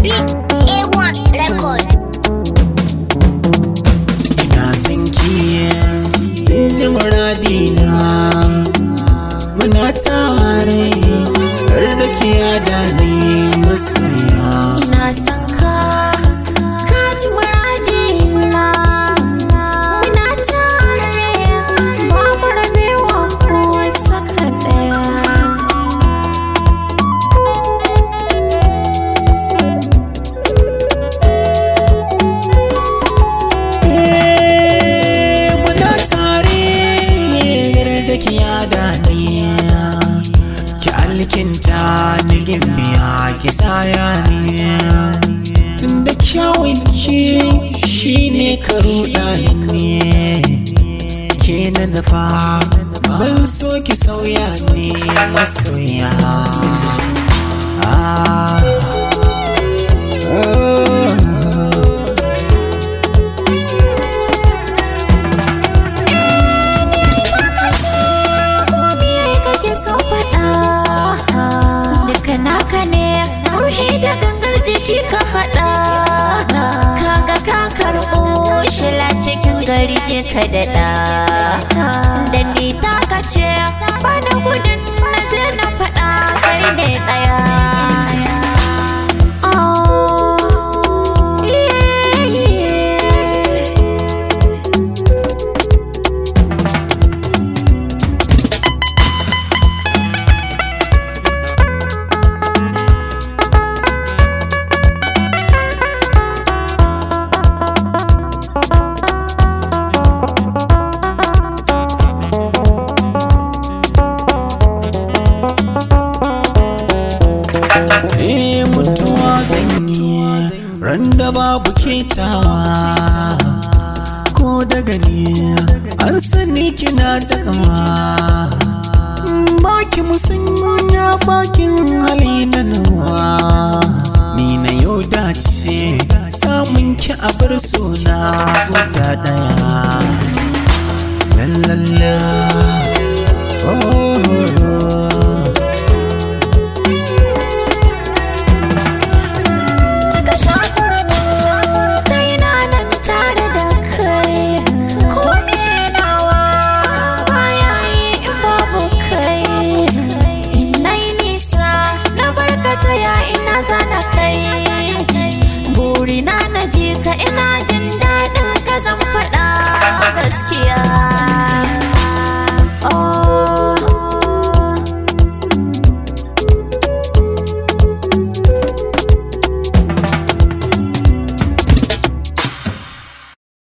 A1 record. Ina san ki ji muradina, muna tare har da ke yada ni masoya. Ina san ka ji muradina, muna tare ba mu rabewa ko sakan ɗaya. Ki yada ni, ki alkinta ni gimbiya ki saya ni, tunda kyawun ki shine ka ruɗa ni, ke na nufa ban so ki sauya ni masoya. Da gangar jiki ka haɗa, kaga ka karɓo shila cikin gari je ka daɗa. Da ni ta kace ba da gudun na je na faɗa kai ne ɗaya. Mutuwa zan yi ran da babu ketawa, ko daga ni an sani kina da kama, baki musanya bakin hali na nawa. Ni na yau dace samun ki a bar suna guda daya. Lalala, oh.